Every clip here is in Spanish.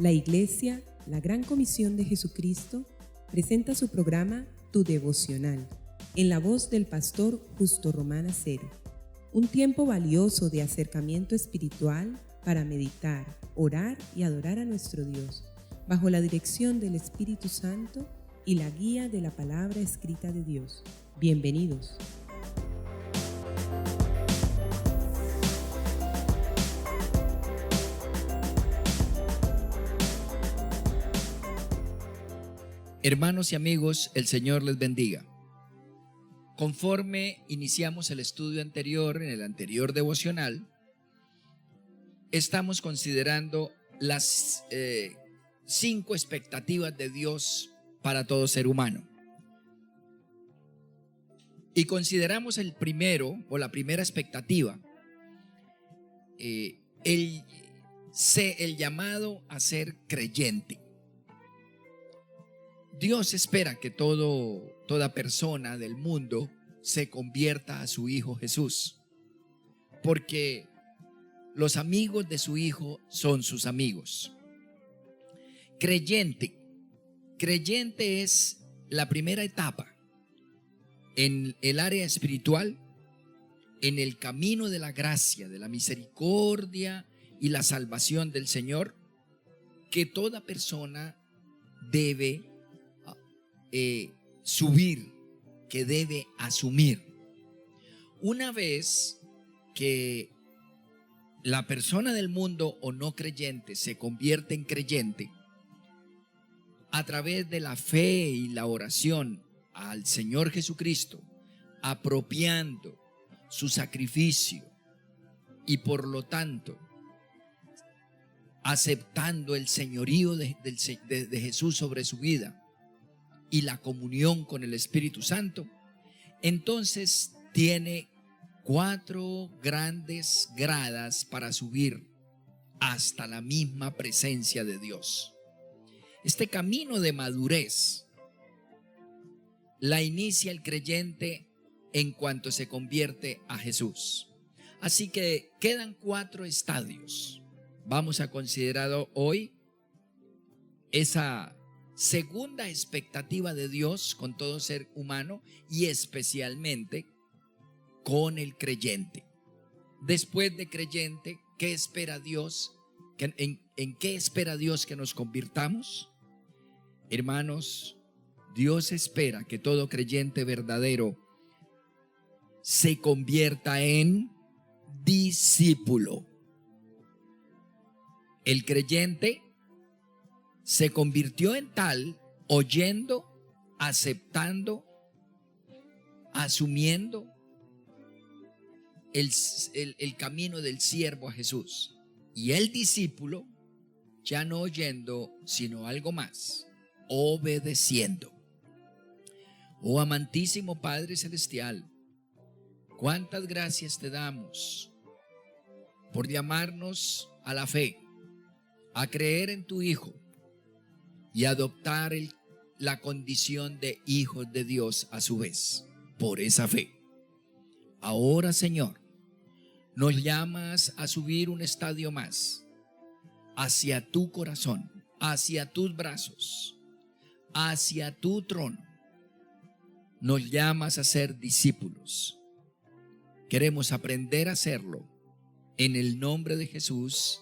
La Iglesia, la Gran Comisión de Jesucristo, presenta su programa Tu Devocional, en la voz del pastor Justo Román Acero. Un tiempo valioso de acercamiento espiritual para meditar, orar y adorar a nuestro Dios, bajo la dirección del Espíritu Santo y la guía de la palabra escrita de Dios. Bienvenidos. Hermanos y amigos, el Señor les bendiga. Conforme iniciamos el estudio anterior, en el anterior devocional, estamos considerando las 5 expectativas de Dios para todo ser humano. Y consideramos el primero, o la primera expectativa, el llamado a ser creyente. Dios espera que toda persona del mundo se convierta a su Hijo Jesús, porque los amigos de su Hijo son sus amigos. Creyente es la primera etapa en el área espiritual, en el camino de la gracia, de la misericordia y la salvación del Señor, que toda persona debe subir, que debe asumir. Una vez que la persona del mundo o no creyente se convierte en creyente, a través de la fe y la oración al Señor Jesucristo, apropiando su sacrificio y por lo tanto aceptando el señorío de Jesús sobre su vida y la comunión con el Espíritu Santo, entonces tiene 4 grandes gradas para subir hasta la misma presencia de Dios. Este camino de madurez la inicia el creyente en cuanto se convierte a Jesús. Así que quedan 4 estadios. Vamos a considerar hoy esa segunda expectativa de Dios con todo ser humano y especialmente con el creyente. Después de creyente, ¿qué espera Dios? ¿En qué espera Dios que nos convirtamos? Hermanos, Dios espera que todo creyente verdadero se convierta en discípulo. El creyente se convirtió en tal oyendo, aceptando, asumiendo el camino del siervo a Jesús. Y el discípulo ya no oyendo, sino algo más, obedeciendo. Oh amantísimo Padre Celestial, cuántas gracias te damos por llamarnos a la fe, a creer en tu Hijo y adoptar la condición de hijos de Dios a su vez, por esa fe. Ahora, Señor, nos llamas a subir un estadio más hacia tu corazón, hacia tus brazos, hacia tu trono. Nos llamas a ser discípulos. Queremos aprender a hacerlo en el nombre de Jesús.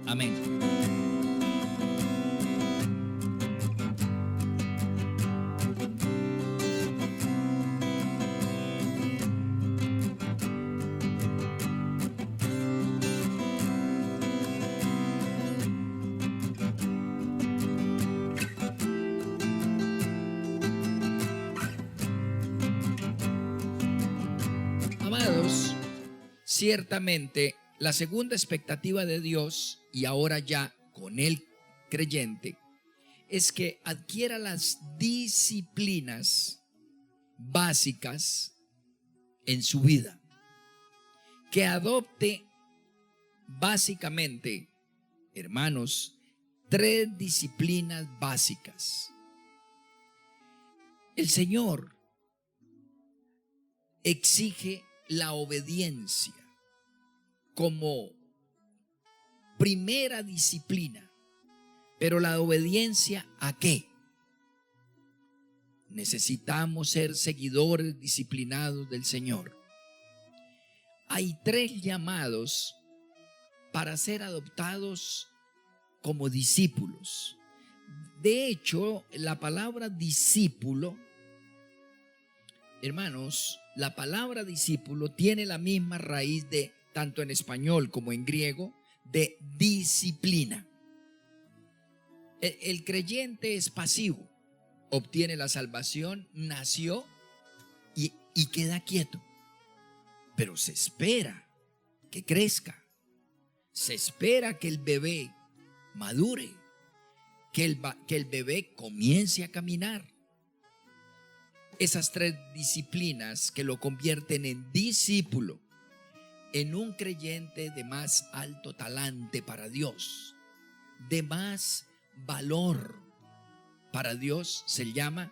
Amén. Amados, ciertamente la segunda expectativa de Dios, y ahora ya con el creyente, es que adquiera las disciplinas básicas en su vida, que adopte básicamente, hermanos, 3 disciplinas básicas. El Señor exige la obediencia como primera disciplina Pero la obediencia ¿a qué? Necesitamos ser seguidores disciplinados del Señor. Hay 3 llamados para ser adoptados como discípulos. De hecho, la palabra discípulo, hermanos, la palabra discípulo tiene la misma raíz de, tanto en español como en griego, de disciplina. El creyente es pasivo, obtiene la salvación, nació y queda quieto. Pero se espera que crezca, se espera que el bebé madure, que el bebé comience a caminar. Esas 3 disciplinas que lo convierten en discípulo, en un creyente de más alto talante para Dios, de más valor para Dios, se llaman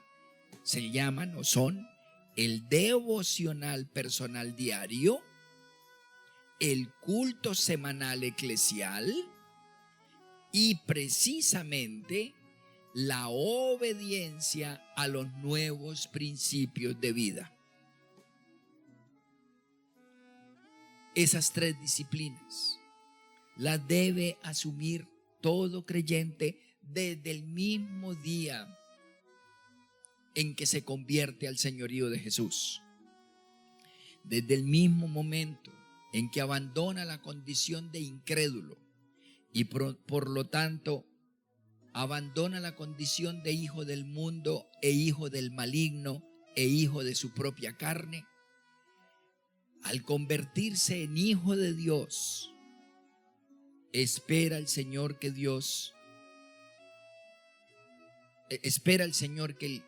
o son el devocional personal diario, el culto semanal eclesial y precisamente la obediencia a los nuevos principios de vida. Esas 3 disciplinas las debe asumir todo creyente desde el mismo día en que se convierte al señorío de Jesús. Desde el mismo momento en que abandona la condición de incrédulo y por lo tanto abandona la condición de hijo del mundo e hijo del maligno e hijo de su propia carne, al convertirse en hijo de Dios, espera el Señor que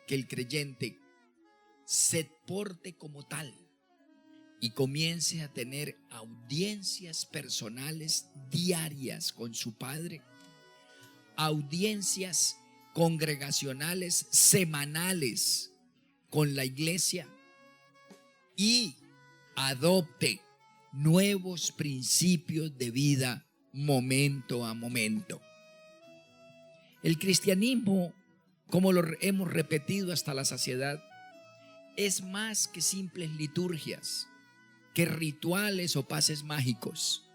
el creyente se porte como tal y comience a tener audiencias personales diarias con su Padre, audiencias congregacionales semanales con la iglesia y adopte nuevos principios de vida momento a momento. El cristianismo, como lo hemos repetido hasta la saciedad, es más que simples liturgias, que rituales o pases mágicos.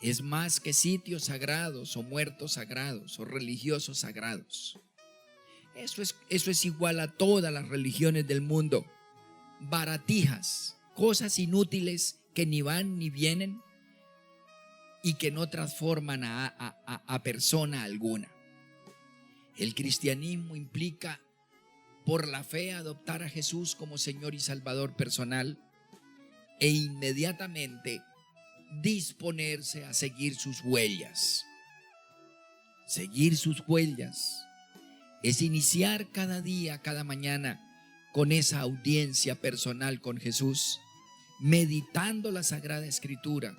Es más que sitios sagrados o muertos sagrados o religiosos sagrados. Eso es igual a todas las religiones del mundo. Baratijas, cosas inútiles que ni van ni vienen y que no transforman a persona alguna. El cristianismo implica, por la fe, adoptar a Jesús como Señor y Salvador personal e inmediatamente disponerse a seguir sus huellas. Seguir sus huellas es iniciar cada día, cada mañana, con esa audiencia personal con Jesús, meditando la Sagrada Escritura,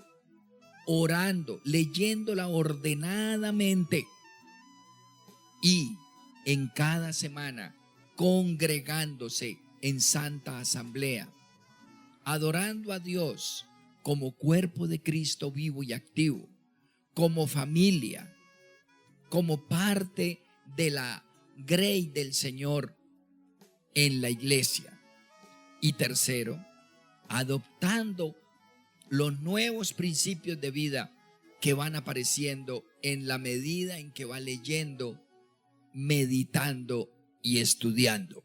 orando, leyéndola ordenadamente y en cada semana congregándose en santa asamblea, adorando a Dios como cuerpo de Cristo vivo y activo, como familia, como parte de la grey del Señor en la iglesia. Y tercero, adoptando los nuevos principios de vida que van apareciendo en la medida en que va leyendo, meditando y estudiando.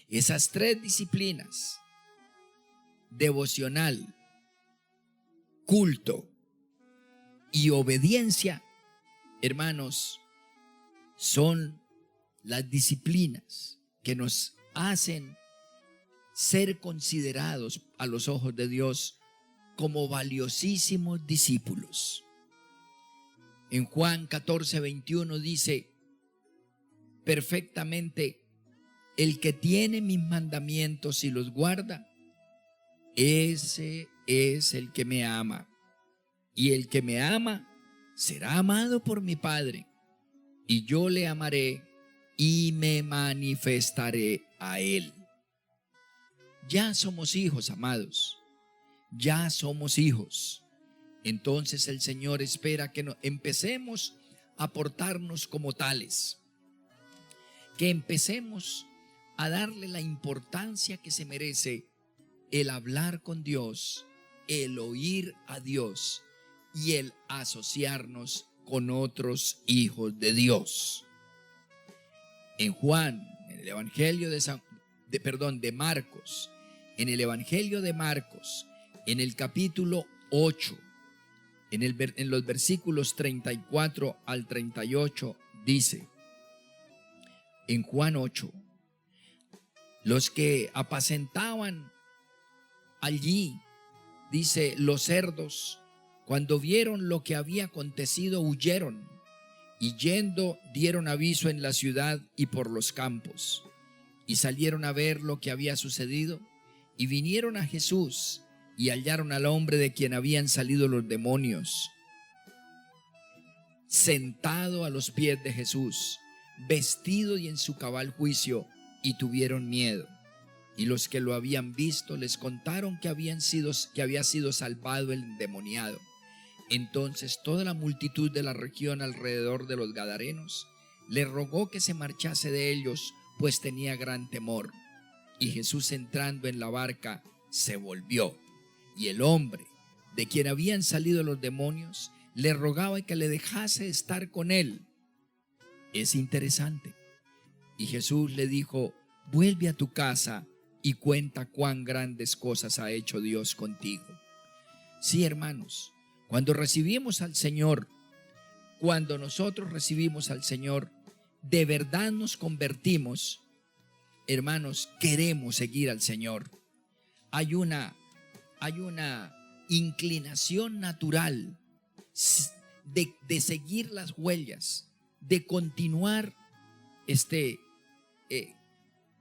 Esas 3 disciplinas, devocional, culto y obediencia, hermanos, son las disciplinas que nos hacen ser considerados a los ojos de Dios como valiosísimos discípulos. En Juan 14:21 dice perfectamente: el que tiene mis mandamientos y los guarda, ese es el que me ama. Y el que me ama será amado por mi Padre, y yo le amaré y me manifestaré a él. Ya somos hijos, amados. Ya somos hijos. Entonces el Señor espera que empecemos a portarnos como tales. Que empecemos a darle la importancia que se merece el hablar con Dios, el oír a Dios y el asociarnos con otros hijos de Dios. En Juan, en el Evangelio de Marcos, en el Evangelio de Marcos, en el capítulo 8, en los versículos 34 al 38, dice, en Juan 8, los que apacentaban allí, dice, los cerdos, cuando vieron lo que había acontecido, huyeron, y yendo dieron aviso en la ciudad y por los campos, y salieron a ver lo que había sucedido, y vinieron a Jesús, y hallaron al hombre de quien habían salido los demonios, sentado a los pies de Jesús, vestido y en su cabal juicio, y tuvieron miedo. Y los que lo habían visto les contaron que había sido salvado el endemoniado. Entonces toda la multitud de la región alrededor de los Gadarenos le rogó que se marchase de ellos, pues tenía gran temor. Y Jesús, entrando en la barca, se volvió, y el hombre de quien habían salido los demonios le rogaba que le dejase estar con él. Es interesante. Y Jesús le dijo: vuelve a tu casa y cuenta cuán grandes cosas ha hecho Dios contigo. Sí, hermanos, cuando nosotros recibimos al Señor, de verdad nos convertimos, hermanos, queremos seguir al Señor. Hay una inclinación natural de seguir las huellas, de continuar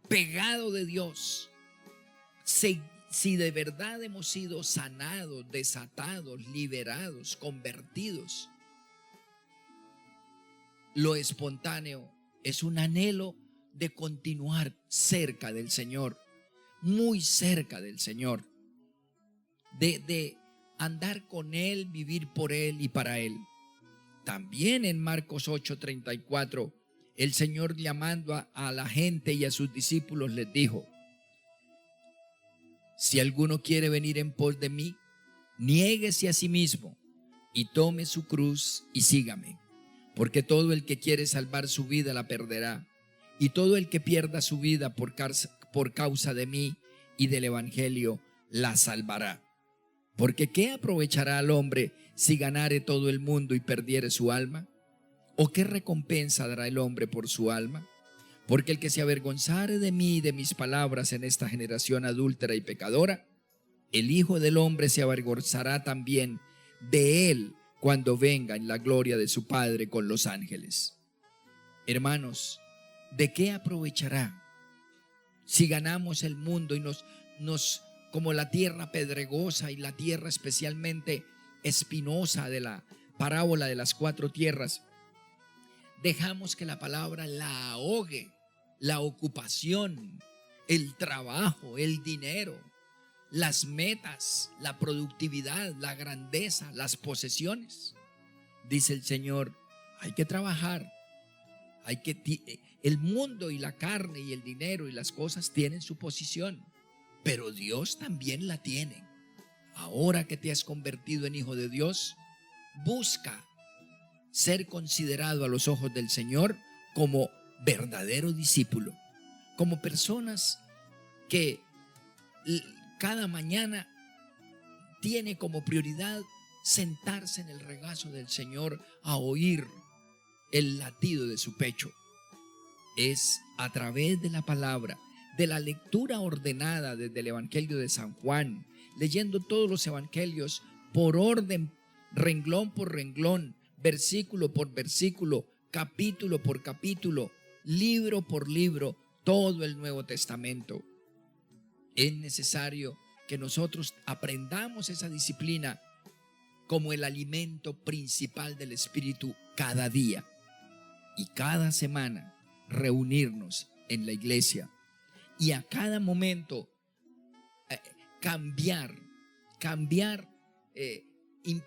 pegado de Dios. Si de verdad hemos sido sanados, desatados, liberados, convertidos, lo espontáneo es un anhelo de continuar cerca del Señor, muy cerca del Señor, de andar con Él, vivir por Él y para Él. También en Marcos 8:34, el Señor, llamando a la gente y a sus discípulos, les dijo: si alguno quiere venir en pos de mí, niéguese a sí mismo y tome su cruz y sígame. Porque todo el que quiere salvar su vida la perderá, y todo el que pierda su vida por causa de mí y del evangelio la salvará. Porque ¿qué aprovechará al hombre si ganare todo el mundo y perdiere su alma? ¿O qué recompensa dará el hombre por su alma? Porque el que se avergonzare de mí y de mis palabras en esta generación adúltera y pecadora, el Hijo del Hombre se avergonzará también de él cuando venga en la gloria de su Padre con los ángeles. Hermanos, ¿de qué aprovechará si ganamos el mundo y nos como la tierra pedregosa y la tierra especialmente espinosa de la parábola de las 4 tierras, dejamos que la palabra la ahogue, la ocupación, el trabajo, el dinero, las metas, la productividad, la grandeza, las posesiones? Dice el Señor: hay que trabajar, el mundo y la carne y el dinero y las cosas tienen su posición, pero Dios también la tiene. Ahora que te has convertido en hijo de Dios, busca ser considerado a los ojos del Señor como verdadero discípulo, como personas que cada mañana tiene como prioridad sentarse en el regazo del Señor a oír el latido de su pecho. Es a través de la palabra, de la lectura ordenada desde el Evangelio de San Juan, leyendo todos los evangelios por orden, renglón por renglón, versículo por versículo, capítulo por capítulo, libro por libro, todo el Nuevo Testamento. Es necesario que nosotros aprendamos esa disciplina como el alimento principal del Espíritu cada día y cada semana reunirnos en la iglesia y a cada momento cambiar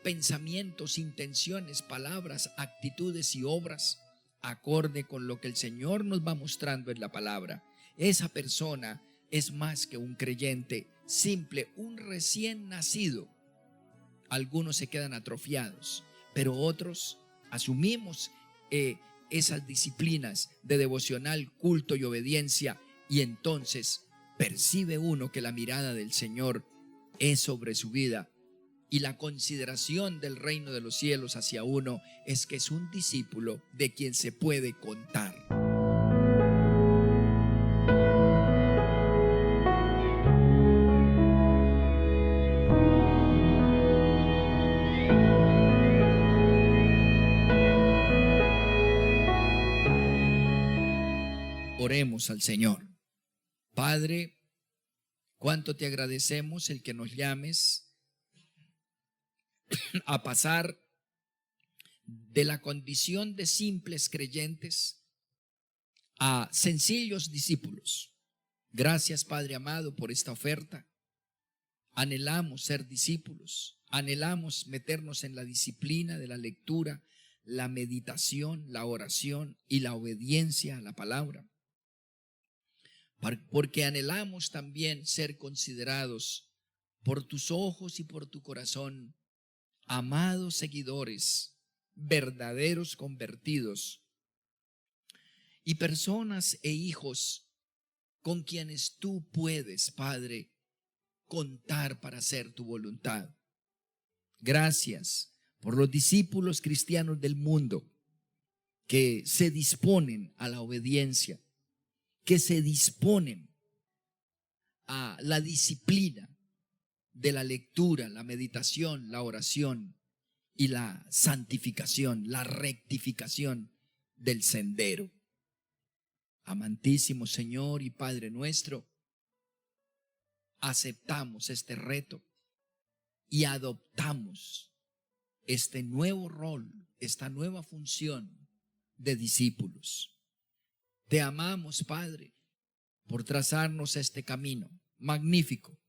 pensamientos, intenciones, palabras, actitudes y obras acorde con lo que el Señor nos va mostrando en la palabra, esa persona es más que un creyente simple, un recién nacido. Algunos se quedan atrofiados, pero otros asumimos esas disciplinas de devocional, culto y obediencia, y entonces percibe uno que la mirada del Señor es sobre su vida, y la consideración del reino de los cielos hacia uno es que es un discípulo de quien se puede contar. Oremos al Señor. Padre, cuánto te agradecemos el que nos llames a pasar de la condición de simples creyentes a sencillos discípulos. Gracias, Padre amado, por esta oferta. Anhelamos ser discípulos, anhelamos meternos en la disciplina de la lectura, la meditación, la oración y la obediencia a la palabra. Porque anhelamos también ser considerados por tus ojos y por tu corazón, amados seguidores, verdaderos convertidos y personas e hijos con quienes tú puedes, Padre, contar para hacer tu voluntad. Gracias por los discípulos cristianos del mundo que se disponen a la obediencia, que se disponen a la disciplina de la lectura, la meditación, la oración y la santificación, la rectificación del sendero. Amantísimo Señor y Padre nuestro, aceptamos este reto y adoptamos este nuevo rol, esta nueva función de discípulos. Te amamos, Padre, por trazarnos este camino magnífico,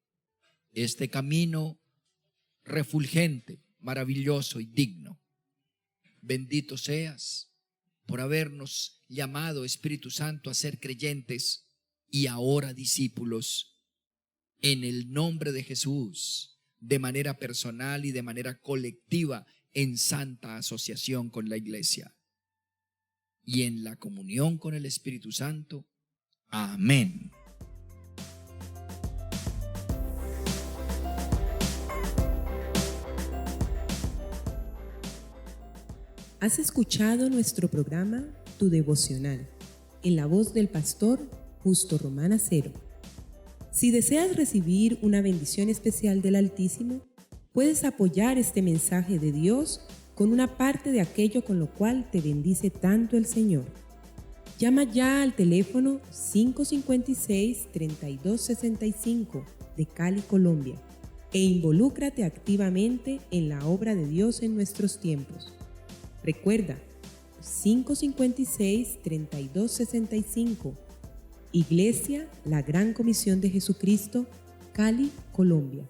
este camino refulgente, maravilloso y digno. Bendito seas por habernos llamado, Espíritu Santo, a ser creyentes y ahora discípulos. En el nombre de Jesús, de manera personal y de manera colectiva, en santa asociación con la Iglesia y en la comunión con el Espíritu Santo. Amén. Has escuchado nuestro programa Tu Devocional, en la voz del pastor Justo Román Acero. Si deseas recibir una bendición especial del Altísimo, puedes apoyar este mensaje de Dios con una parte de aquello con lo cual te bendice tanto el Señor. Llama ya al teléfono 556-3265 de Cali, Colombia, e involúcrate activamente en la obra de Dios en nuestros tiempos. Recuerda, 556-3265, Iglesia La Gran Comisión de Jesucristo, Cali, Colombia.